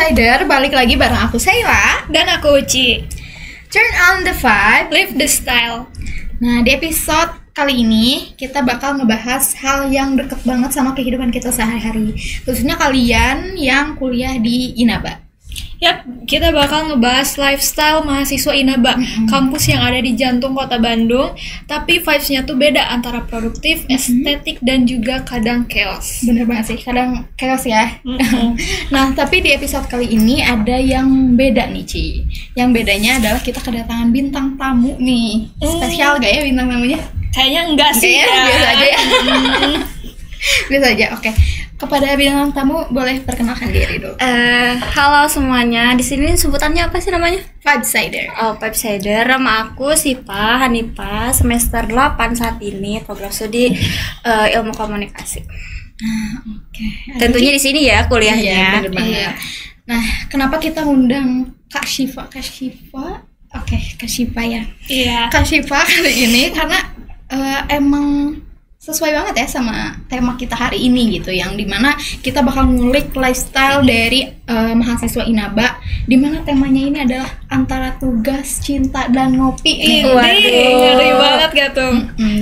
Vibesider, balik lagi bareng aku Sheila dan aku Uci. Turn on the vibe, Live the style. Nah, di episode kali ini kita bakal ngebahas hal yang deket banget sama kehidupan kita sehari-hari, khususnya kalian yang kuliah di Inaba. Yap, kita bakal ngebahas lifestyle mahasiswa Inaba, kampus yang ada di jantung kota Bandung. Tapi vibes-nya tuh beda antara produktif, estetik, dan juga kadang chaos. Bener banget sih, kadang chaos ya. Nah, tapi di episode kali ini ada yang beda nih, Ci. Yang bedanya adalah kita kedatangan bintang tamu nih. Spesial gak ya bintang tamunya? Kayaknya enggak sih ya. Biasa aja ya. Biasa aja, oke. Kepada bintang tamu boleh perkenalkan diri dulu. Halo semuanya, di sini sebutannya apa sih namanya? Vibesider. Oh, Vibesider. Nama aku Sipa Hanipa, semester 8 saat ini, program studi ilmu komunikasi. Oke. Tentunya di sini ya kuliahnya. Iya, bener banget. Nah, kenapa kita undang Kak Syifa? Oke, Kak Syifa ya. Iya. Kak Syifa kali ini karena emang sesuai banget ya sama tema kita hari ini gitu, yang dimana kita bakal ngulik lifestyle dari mahasiswa Inaba, dimana temanya ini adalah antara tugas, cinta, dan ngopi. Ngeri banget gak tuh?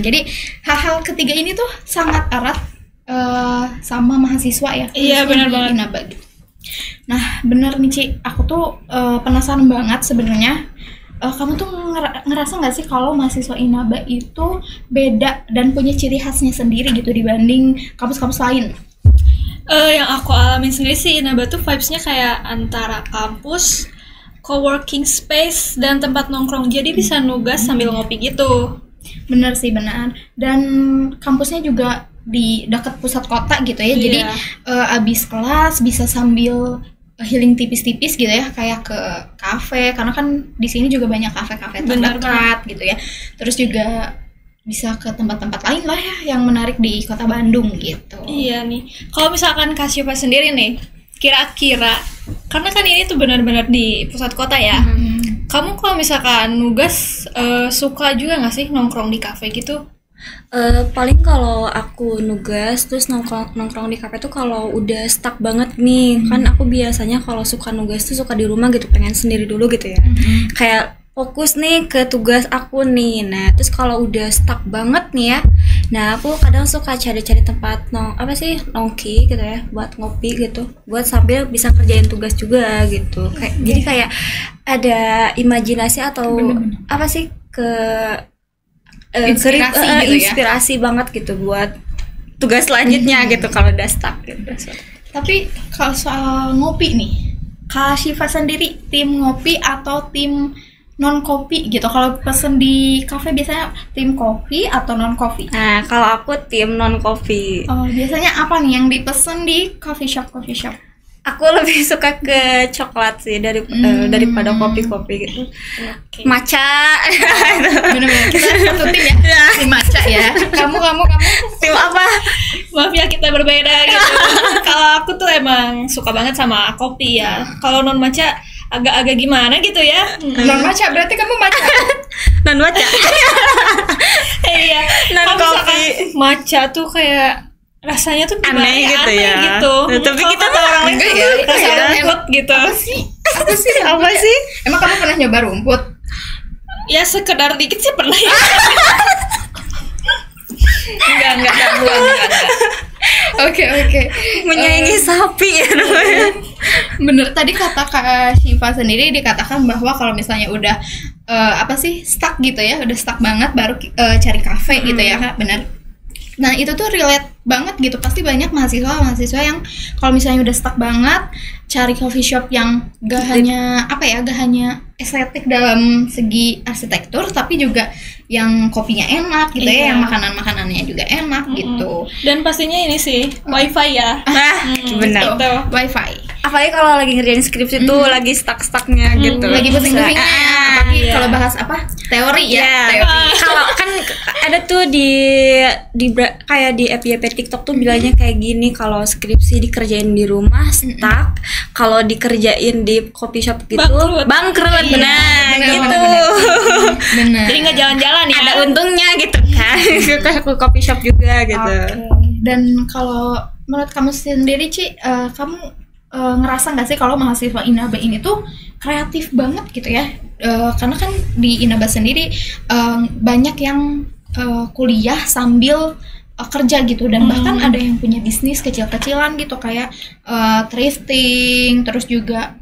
Jadi hal-hal ketiga ini tuh sangat erat sama mahasiswa ya. Iya, benar banget. Inaba gitu. Nah, bener nih Ci, aku tuh penasaran banget sebenarnya. Kamu tuh ngerasa nggak sih kalau mahasiswa Inaba itu beda dan punya ciri khasnya sendiri gitu dibanding kampus-kampus lain? Yang aku alamin sendiri sih, Inaba tuh vibes-nya kayak antara kampus, co-working space, dan tempat nongkrong. Jadi bisa nugas sambil ngopi gitu. Bener sih, benar. Dan kampusnya juga di dekat pusat kota gitu ya. Iya. Jadi abis kelas bisa sambil healing tipis-tipis gitu ya, kayak ke kafe, karena kan di sini juga banyak kafe-kafe terdekat gitu ya. Terus juga bisa ke tempat-tempat lain lah ya yang menarik di kota Bandung gitu. Iya nih, kalau misalkan Kak Syifa sendiri nih, kira-kira, karena kan ini tuh benar-benar di pusat kota ya, kamu kalau misalkan nugas suka juga nggak sih nongkrong di kafe gitu? Paling kalau aku nugas terus nongkrong di kafe tuh kalau udah stuck banget nih. Kan aku biasanya kalau suka nugas tuh suka di rumah gitu, pengen sendiri dulu gitu ya. Kayak fokus nih ke tugas aku nih. Nah, terus kalau udah stuck banget nih ya, nah aku kadang suka cari-cari tempat nongki gitu ya, buat ngopi gitu, buat sambil bisa kerjain tugas juga gitu. Jadi kayak ada imajinasi atau apa sih inspirasi banget gitu buat tugas selanjutnya gitu kalau udah stuck gitu. Tapi kalau soal ngopi nih, Kak Syifa sendiri tim ngopi atau tim non kopi gitu? Kalau pesen di kafe biasanya tim kopi atau non kopi? Nah, kalau aku tim non kopi. Oh, biasanya apa nih yang dipesen di coffee shop? Aku lebih suka ke coklat sih daripada kopi-kopi gitu. Okay. Matcha. Bener-bener kita satu tim ya. Tim matcha ya. Kamu tim apa? Maaf ya, kita berbeda gitu. Kalau aku tuh emang suka banget sama kopi ya. Kalau non matcha agak-agak gimana gitu ya. non matcha berarti kamu matcha. Non matcha. Iya. Non kopi. Matcha tuh kayak rasanya tuh aneh gitu ya. Gitu. Nah, tapi kita tuh orang lain enggak ya, rasa rumput gitu. Apa sih? Emang kamu pernah nyoba rumput? Ya sekedar dikit sih pernah ya. Enggak. Oke. Menyaingi sapi ya namanya. Bener, tadi kata Kak Syifa sendiri dikatakan bahwa kalau misalnya udah stuck gitu ya, udah stuck banget baru cari kafe gitu ya Kak, bener. Nah itu tuh relate banget gitu, pasti banyak mahasiswa yang kalau misalnya udah stuck banget cari coffee shop yang gak hanya estetik dalam segi arsitektur, tapi juga yang kopinya enak gitu ya, yang makanannya juga enak gitu. Dan pastinya ini sih wifi ya. Benar. Gitu. Wifi. Apalagi kalau lagi ngerjain skripsi tuh lagi stuck-stucknya gitu. Lagi pusing-pusingnya ya. Apalagi kalau bahas teori ya. Teori. Kalau kan ada tuh kayak di FYP TikTok tuh bilangnya kayak gini, kalau skripsi dikerjain di rumah stuck, kalau dikerjain di coffee shop gitu bangkrut. Benar gitu. Benar. Jadi nggak jalan-jalan ya. Ada untungnya gitu kan. Ke coffee shop juga gitu. Dan kalau menurut kamu sendiri Ci, kamu ngerasa nggak sih kalau mahasiswa Inaba ini tuh kreatif banget gitu ya? Karena kan di Inaba sendiri banyak yang kuliah sambil kerja gitu, dan bahkan ada yang punya bisnis kecil-kecilan gitu kayak thrifting, terus juga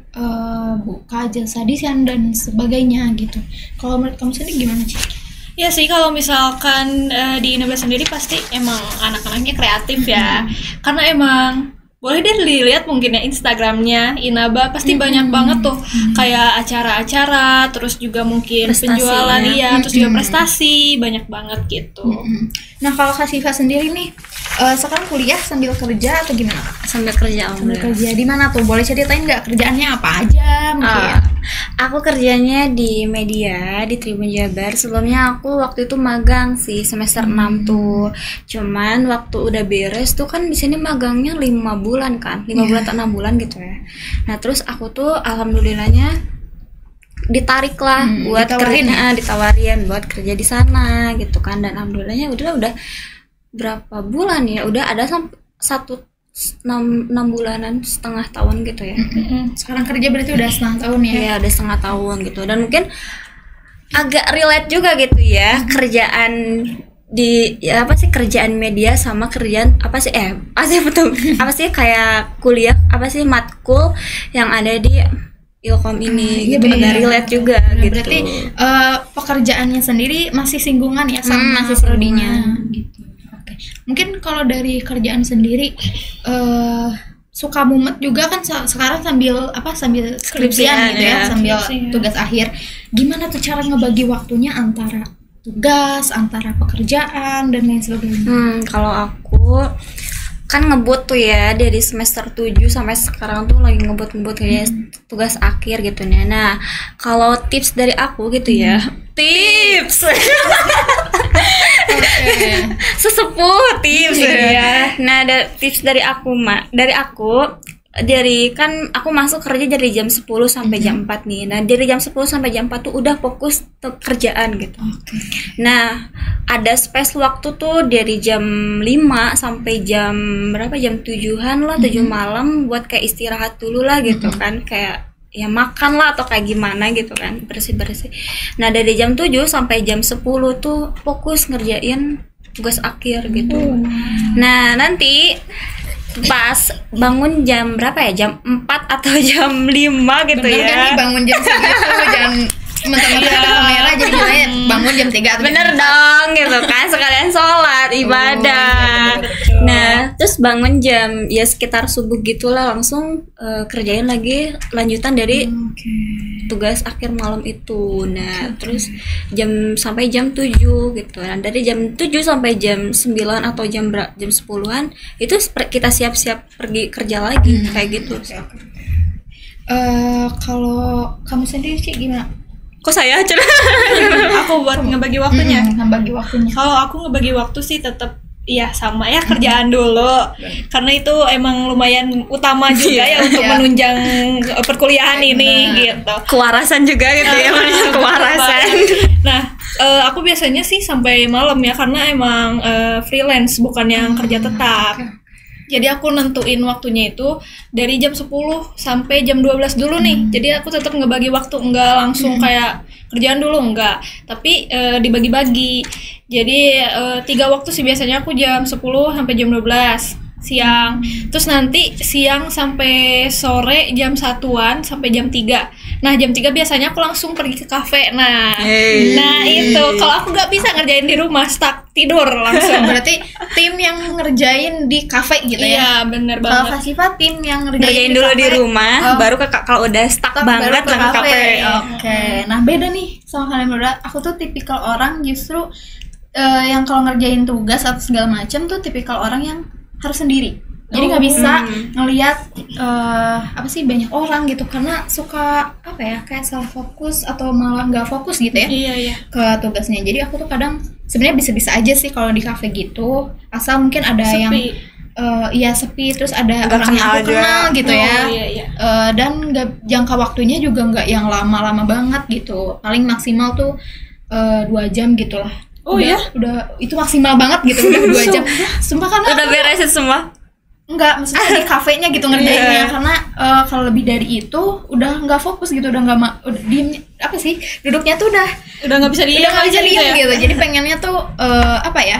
buka jasa desain dan sebagainya gitu. Kalau menurut kamu sendiri gimana sih? Ya sih, kalau misalkan di Inaba sendiri pasti emang anak-anaknya kreatif ya. Karena emang boleh deh dilihat mungkin ya Instagramnya Inaba, pasti banyak banget tuh kayak acara-acara, terus juga mungkin Prestasi, penjualan ya. terus juga prestasi, banyak banget gitu. Nah kalau Kak Siva sendiri nih, sekarang kuliah sambil kerja atau gimana? Sambil kerja Sambil alhamdulillah. kerja di mana tuh? Boleh ceritain nggak kerjaannya apa aja mungkin? Aku kerjanya di media di Tribun Jabar. Sebelumnya aku waktu itu magang sih semester 6 tuh. Cuman waktu udah beres tuh kan di sini magangnya 5 bulan kan. 5 bulan atau 6 bulan gitu ya. Nah, terus aku tuh alhamdulillahnya ditarik lah buat ditawarin ditawarin buat kerja di sana gitu kan. Dan alhamdulillahnya udah berapa bulan ya? Udah ada sampai 6 bulanan, setengah tahun gitu ya. Sekarang kerja berarti udah setengah tahun ya? Iya, udah setengah tahun gitu. Dan mungkin agak relate juga gitu ya, kerjaan di kerjaan media sama kerjaan apa sih kayak kuliah matkul yang ada di Ilkom ini gitu. Agak relate juga gitu. Berarti pekerjaannya sendiri masih singgungan ya sama masih prodinya gitu. Oke. Mungkin kalau dari kerjaan sendiri suka mumet juga kan sekarang sambil skripsian gitu ya, sambil tugas akhir. Gimana tuh cara ngebagi waktunya antara tugas, antara pekerjaan dan lain sebagainya? Kalau aku kan ngebut tuh ya dari semester 7 sampai sekarang tuh lagi ngebut ya tugas akhir gitu nih. Nah, kalau tips dari aku gitu ya. Tips. Sesepuh tips ya. Nah, tips dari aku kan aku masuk kerja dari jam 10 sampai jam 4 nih. Nah, dari jam 10 sampai jam 4 tuh udah fokus ke kerjaan gitu. Nah, ada space waktu tuh dari jam 5 sampai jam berapa? Jam 7-an lah, 7 malam buat kayak istirahat dulu lah gitu kan. Kayak ya makan lah atau kayak gimana gitu kan, bersih-bersih. Nah, dari jam 7 sampai jam 10 tuh fokus ngerjain tugas akhir gitu. Nah, nanti pas bangun jam berapa ya? Jam 4 atau jam 5 gitu. Bener ya. Kan nih bangun jam segitu, jangan mentang-mentang ada kamera jadi bilangnya bangun jam 3 atau Bener dong gitu kan, sekalian sholat ibadah. Nah, terus bangun jam ya sekitar subuh gitulah, langsung kerjain lagi lanjutan dari tugas akhir malam itu. Nah, terus sampai jam 7 gitu. Nah, dari jam 7 sampai jam 9 atau jam 10-an itu kita siap-siap pergi kerja lagi kayak gitu. Kalau kamu sendiri sih gimana? Kok saya aja? Aku buat ngebagi waktunya. Ngebagi waktunya. Kalau aku ngebagi waktu sih tetap ya sama ya, kerjaan dulu. Karena itu emang lumayan utama juga ya untuk menunjang perkuliahan ini gitu. Kewarasan juga gitu ya, kewarasan. Nah, aku biasanya sih sampai malam ya, karena emang freelance bukan yang kerja tetap. Jadi aku nentuin waktunya itu dari jam 10 sampai jam 12 dulu nih. Jadi aku tetap ngebagi waktu, enggak langsung kayak kerjaan dulu, enggak. Tapi dibagi-bagi. Jadi 3 waktu sih biasanya, aku jam 10 sampai jam 12 siang. Terus nanti siang sampai sore jam 1-an sampai jam 3. Nah, jam 3 biasanya aku langsung pergi ke kafe. Nah itu kalau aku nggak bisa ngerjain di rumah, stuck tidur langsung. Berarti tim yang ngerjain di kafe gitu ya? Iya, bener Kalau banget. Kak Siva tim yang ngerjain Ngerjain dulu kafe, di rumah, baru kalau udah stuck banget baru ke langsung kafe. kafe. Oke. Nah, beda nih sama kalian berdua. Aku tuh tipikal orang justru yang kalau ngerjain tugas atau segala macam tuh tipikal orang yang harus sendiri. Jadi nggak bisa ngelihat banyak orang gitu, karena suka kayak salah fokus atau malah nggak fokus gitu ya Iya. ke tugasnya. Jadi aku tuh kadang sebenarnya bisa-bisa aja sih kalau di kafe gitu, asal mungkin ada Sepi. yang sepi, terus ada Nggak orang yang aku kenal kenal juga. gitu ya. Iya. Dan jangka waktunya juga nggak yang lama-lama banget gitu, paling maksimal tuh 2 jam gitu lah. Oh, udah itu maksimal banget gitu, udah 2 jam. Sumpah kan Udah beresin semua. enggak, maksudnya di kafenya gitu ngerjainnya karena kalau lebih dari itu udah nggak fokus gitu, udah udah diem apa sih, duduknya tuh udah nggak bisa diem, gitu. Jadi pengennya tuh apa ya,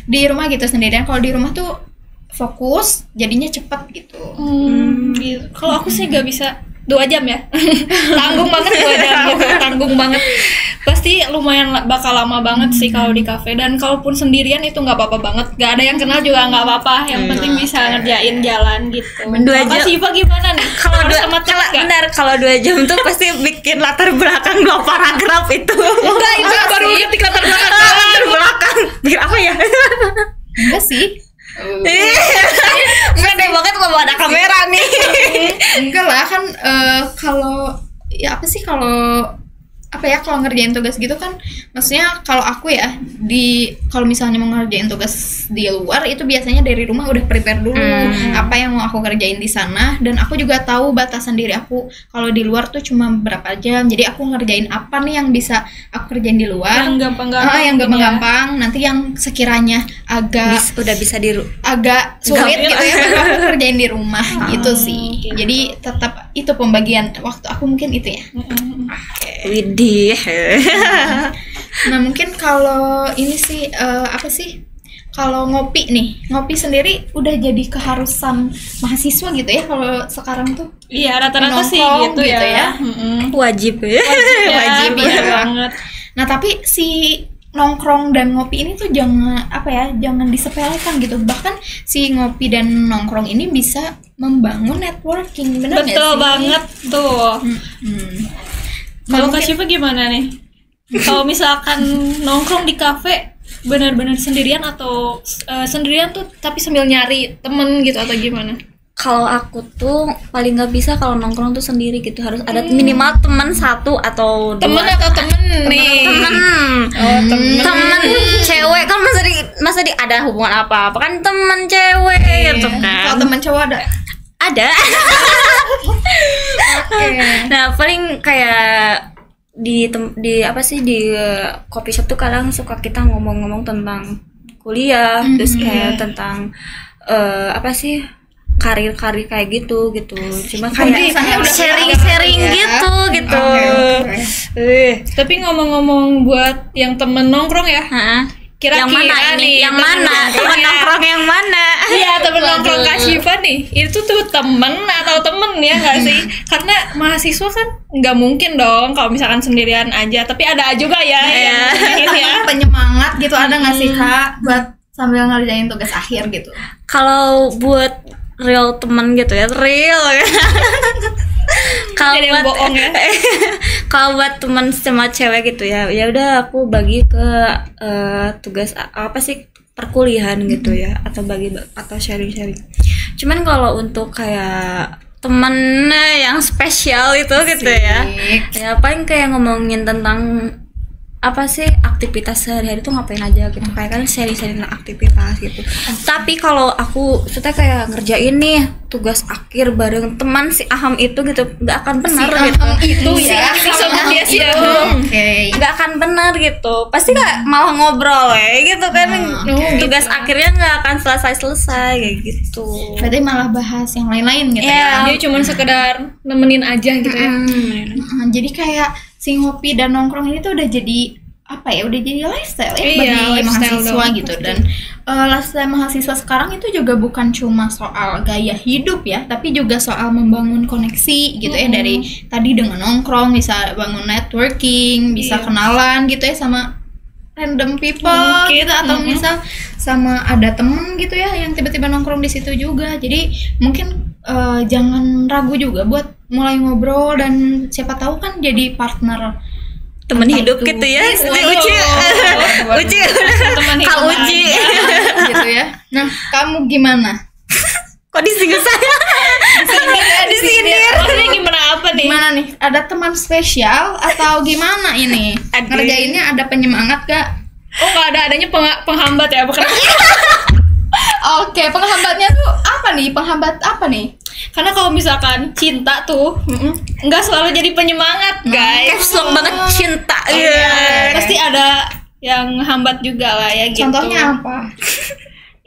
di rumah gitu sendirian. Kalau di rumah tuh fokus, jadinya cepet gitu. Gitu. Kalau aku sih nggak bisa 2 jam ya. Tanggung banget 2 jam gitu. Tanggung banget. Pasti lumayan bakal lama banget sih kalau di kafe. Dan kalaupun sendirian itu nggak apa-apa banget. Nggak ada yang kenal juga nggak apa-apa. Yang penting bisa ngerjain jalan gitu. 2 jam. Siva gimana nih? Kalau 2 jam tuh pasti bikin latar belakang 2 paragraf itu. Enggak, itu baru ketik latar belakang. Bikin apa ya? Enggak sih. Gede banget kalau ada kamera nih. Enggak lah kan, kalau ya apa sih, kalau apa ya, kalau ngerjain tugas gitu kan, maksudnya kalau aku ya kalau misalnya mau ngerjain tugas di luar itu biasanya dari rumah udah prepare dulu apa yang mau aku kerjain di sana, dan aku juga tahu batasan diri aku kalau di luar tuh cuma berapa jam. Jadi aku ngerjain apa nih yang bisa aku kerjain di luar, yang gampang-gampang, nanti yang sekiranya udah bisa agak sulit gitu ya baru aku kerjain di rumah gitu sih. Gitu. Jadi tetap itu pembagian waktu aku mungkin itu ya. Widih. Nah mungkin kalau ini sih apa sih, kalau ngopi sendiri udah jadi keharusan mahasiswa gitu ya kalau sekarang tuh. Iya, rata-rata sih gitu ya. Wajib ya. Wajib ya banget. Nah tapi si nongkrong dan ngopi ini tuh jangan disepelekan gitu. Bahkan si ngopi dan nongkrong ini bisa membangun networking, benar nggak sih? Betul banget tuh. Kalau Kak Syifa gimana nih? Kalau misalkan nongkrong di kafe benar-benar sendirian atau sendirian tuh tapi sambil nyari temen gitu atau gimana? Kalau aku tuh paling nggak bisa kalau nongkrong tuh sendiri gitu, harus ada minimal teman 1 atau 2. Temen nih? Temen cewek kan masa di ada hubungan apa kan teman cewek gitu kan. Kalau teman cowok ada. Nah paling kayak di apa sih, di coffee shop tuh kadang suka kita ngomong-ngomong tentang kuliah, terus kayak tentang apa sih, karir kayak gitu. Cuma kayak sharing gitu. Tapi ngomong-ngomong buat yang temen nongkrong ya, kira-kira yang mana temen nongkrong yang mana? Iya, temen nongkrong Kak Syifa nih, itu tuh temen atau temen ya nggak sih? Karena mahasiswa kan nggak mungkin dong kalau misalkan sendirian aja, tapi ada juga ya yang penyemangat gitu, ada nggak sih Kak buat sambil ngerjain tugas akhir gitu? Kalau buat real teman gitu ya, real ya. Kalau buat bohong ya. Kalau buat teman sama cewek gitu ya udah aku bagi ke tugas apa sih, perkuliahan gitu ya, atau sharing. Cuman kalau untuk kayak temen yang spesial itu gitu ya paling kayak ngomongin tentang apa sih, aktivitas sehari-hari tuh ngapain aja gitu, kayak kan sharing tentang aktivitas gitu. Tapi kalau aku suka kayak ngerjain nih tugas akhir bareng teman si Aham itu gitu, nggak akan benar gitu. Nggak akan benar gitu, pasti nggak malah ngobrol gitu kan. Tugas akhirnya nggak akan selesai kayak gitu. Berarti malah bahas yang lain-lain gitu ya. Dia cuma sekedar nemenin aja gitu ya. Jadi kayak si ngopi dan nongkrong ini tuh udah jadi apa ya, udah jadi lifestyle ya bagi mahasiswa gitu. Dan lifestyle mahasiswa sekarang itu juga bukan cuma soal gaya hidup ya, tapi juga soal membangun koneksi gitu ya. Dari tadi dengan nongkrong bisa bangun networking, bisa kenalan gitu ya sama random people gitu, atau misal sama ada temen gitu ya yang tiba-tiba nongkrong di situ juga. Jadi mungkin jangan ragu juga buat mulai ngobrol, dan siapa tahu kan jadi partner temen hidup gitu ya. Uci Kak Uci gitu ya. Nah kamu gimana? Kok disindir saya? Disindir. Maksudnya gimana, apa nih? Gimana nih? Ada teman spesial atau gimana ini? Ngerjainnya ada penyemangat gak? Oh nggak ada, adanya penghambat ya, bukan? Oke, penghambatnya tuh apa nih? Penghambat apa nih? Karena kalau misalkan cinta tuh nggak selalu jadi penyemangat, guys. Capslock banget cinta. Pasti ada yang hambat juga lah ya gitu. Contohnya apa?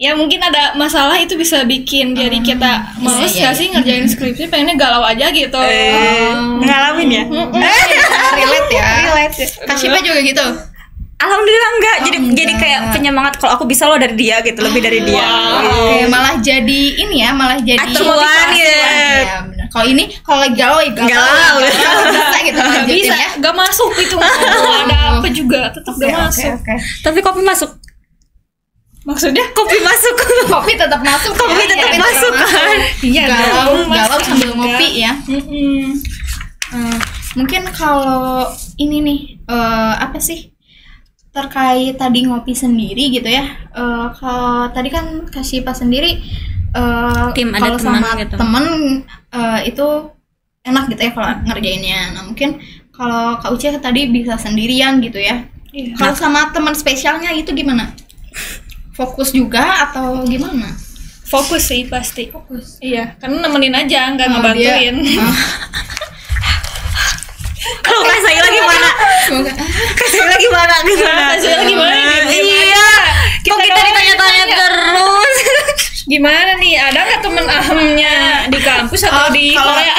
ya mungkin ada masalah itu bisa bikin jadi kita males iya, gak sih ngerjain skripsi, pengennya galau aja gitu. Ngalamin ya? Relate ya. Kak Syifa juga gitu. Alhamdulillah enggak. Jadi kayak penyemangat kalau aku bisa loh dari dia gitu, lebih dari dia. Oke, malah jadi ini ya, malah jadi Acuan, motivasi ya. Ya, benar. Kalau ini kalau lagi galau ya galau. Bisa gitu lanjutin Bisa, ya. gak masuk itu. Ada apa juga tetap gak masuk. Oke. Tapi kopi masuk. Maksudnya Kopi masuk. Kopi tetap masuk. Kopi tetap ya, masuk kan. iya Galau sambil ngopi ya. Mungkin kalau ini nih apa sih? Terkait tadi ngopi sendiri gitu ya, kalau tadi kan Kak Syifa sendiri Tim, ada kalau teman sama gitu. temen itu enak gitu ya kalau ngerjainnya. Nah mungkin kalau Kak Uci tadi bisa sendirian gitu ya. Kalau sama teman spesialnya itu gimana? Fokus juga atau gimana? fokus sih pasti. Iya, karena nemenin aja, nggak Oh, ngebantuin. Kalau Kak Saila gimana? Semoga Kak Saila gimana? Kak Saila gimana nih? Iya. Kok kita doang ditanya-tanya terus? Gimana nih? Ada nggak temen ahamnya di kampus atau di kalau Korea?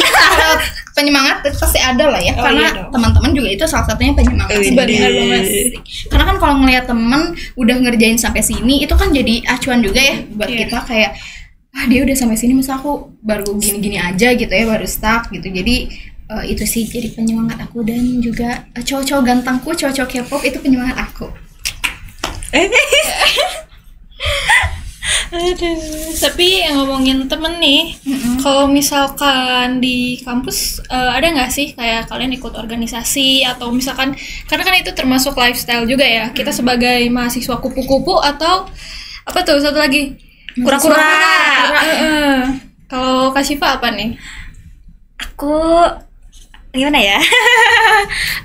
kalau penyemangat pasti ada lah ya, Oh, karena iya dong. teman-teman juga itu salah satunya penyemangat. Benar banget. Karena kan kalau ngelihat temen udah ngerjain sampai sini itu kan jadi acuan juga ya buat Iya. kita, kayak dia udah sampai sini masa aku baru gini-gini aja gitu ya, baru stuck gitu. Jadi itu sih jadi penyemangat aku, dan juga cowok-cowok gantengku, cowok-cowok K-pop itu penyemangat aku. Aduh. Tapi yang ngomongin temen nih, kalau misalkan di kampus ada nggak sih kayak kalian ikut organisasi atau misalkan, karena kan itu termasuk lifestyle juga ya, kita sebagai mahasiswa kupu-kupu atau apa tuh satu lagi Kura-kura. Kalau Kak Syifa apa nih? Aku gimana ya?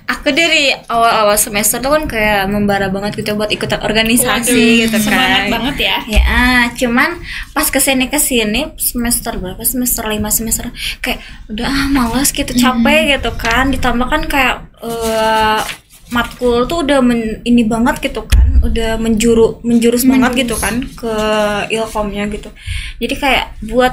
Aku dari awal-awal semester tuh kan kayak membara banget gitu buat ikutan organisasi gitu kan. Semangat banget ya. Ya, cuman pas kesini semester berapa? Semester 5 semester kayak udah malas gitu, capek gitu kan. Ditambah kan kayak matkul tuh udah ini banget gitu kan, udah menjurus banget gitu kan ke ilkomnya gitu. Jadi kayak buat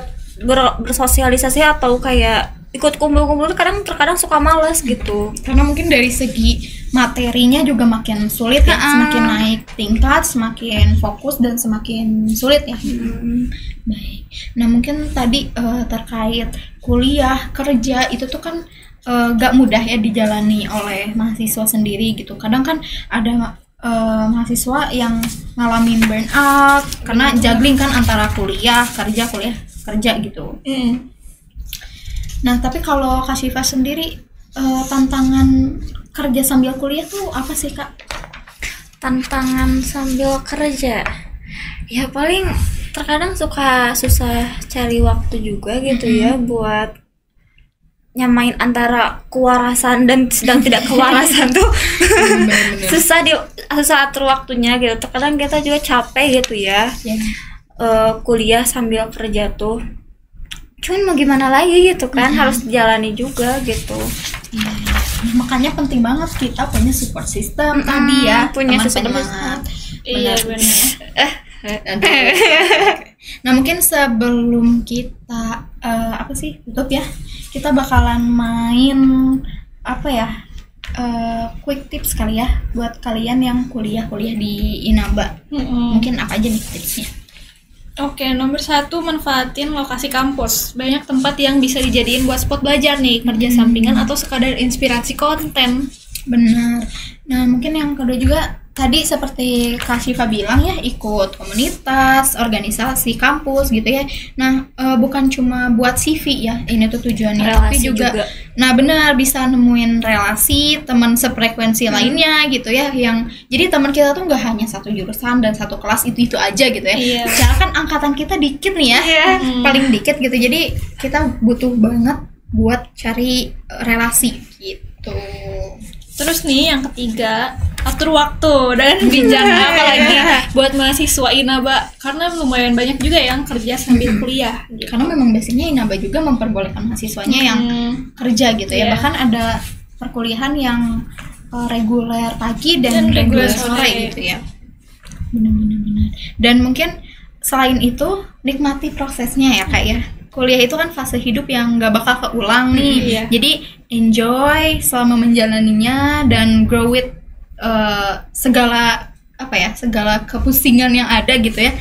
bersosialisasi atau kayak ikut kumpul-kumpul tuh terkadang suka malas gitu. Karena mungkin dari segi materinya juga makin sulit ya, semakin naik tingkat, semakin fokus dan semakin sulit ya. Baik. Nah mungkin tadi terkait kuliah, kerja itu tuh kan gak mudah ya dijalani oleh mahasiswa sendiri gitu. Kadang kan ada mahasiswa yang ngalamin burnout karena juggling kan antara kuliah kerja gitu. Nah, tapi kalau Kak Syifa sendiri tantangan kerja sambil kuliah tuh apa sih, Kak? Tantangan sambil kerja. Ya paling terkadang suka susah cari waktu juga gitu ya buat nyamain antara kewarasan dan sedang tidak kewarasan tuh. susah atur waktunya gitu. Terkadang kita juga capek gitu ya. Kuliah sambil kerja tuh. Cuman mau gimana lagi gitu kan, harus dijalani juga gitu. Makanya penting banget kita punya support system tadi ya, punya teman support penyemangat. Iya benar. Nah mungkin sebelum kita tutup ya, kita bakalan main quick tips kali ya buat kalian yang kuliah di Inaba. Mungkin apa aja nih tipsnya? Oke, nomor 1, manfaatin lokasi kampus. Banyak tempat yang bisa dijadiin buat spot belajar nih, kerja sampingan atau sekadar inspirasi konten. Benar. Nah mungkin yang kedua juga tadi seperti Kak Syifa bilang ya, ikut komunitas, organisasi kampus gitu ya. Nah bukan cuma buat CV ya, ini tuh tujuannya, tapi juga. Nah benar, bisa nemuin relasi teman sefrekuensi lainnya gitu ya, yang jadi teman kita tuh nggak hanya satu jurusan dan satu kelas itu aja gitu ya. Karena kan angkatan kita dikit nih ya, paling dikit gitu, jadi kita butuh banget buat cari relasi gitu. Terus nih yang ketiga, atur waktu dan bijak, apalagi buat mahasiswa Inaba, karena lumayan banyak juga yang kerja sambil kuliah gitu. Karena memang basicnya Inaba juga memperbolehkan mahasiswanya yang kerja gitu ya. Bahkan ada perkuliahan yang reguler pagi dan reguler sore gitu ya. Benar. Dan mungkin selain itu nikmati prosesnya ya Kak ya. Kuliah itu kan fase hidup yang gak bakal keulang nih. Jadi enjoy selama menjalaninya dan grow with segala kepusingan yang ada gitu ya.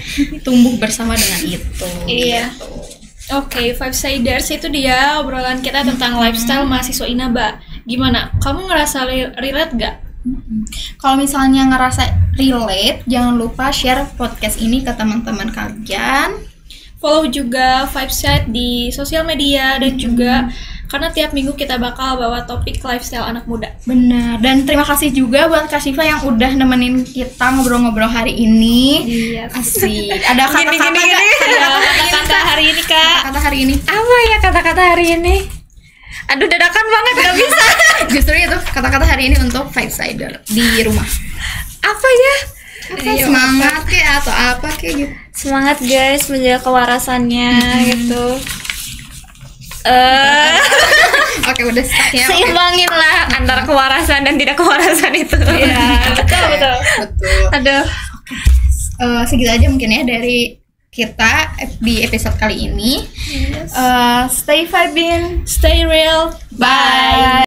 Tumbuh bersama dengan itu. Iya. Oke, Five Siders itu dia obrolan kita tentang lifestyle mahasiswa Inaba. Gimana? Kamu ngerasa relate gak? Kalau misalnya ngerasa relate, jangan lupa share podcast ini ke teman-teman kalian. Follow juga Five Side di sosial media dan juga karena tiap minggu kita bakal bawa topik lifestyle anak muda. Benar. Dan terima kasih juga buat Kak Syifa yang udah nemenin kita ngobrol-ngobrol hari ini. Iya. Asik. Ada kata-kata Ada kata-kata hari ini Kak. Kata hari ini. Apa ya kata-kata hari ini? Aduh, dadakan banget, gak bisa. Justru itu kata-kata hari ini untuk Five Sider di rumah. Apa ya? Semangat kayak atau apa kayak gitu. Semangat guys, menjaga kewarasannya gitu. Oke, udah stuck ya. Seimbangin lah antara kewarasan dan tidak kewarasan itu. Iya, betul. Aduh. Segitu aja mungkin ya dari kita di episode kali ini. Yes. Stay vibing. Stay real. Bye.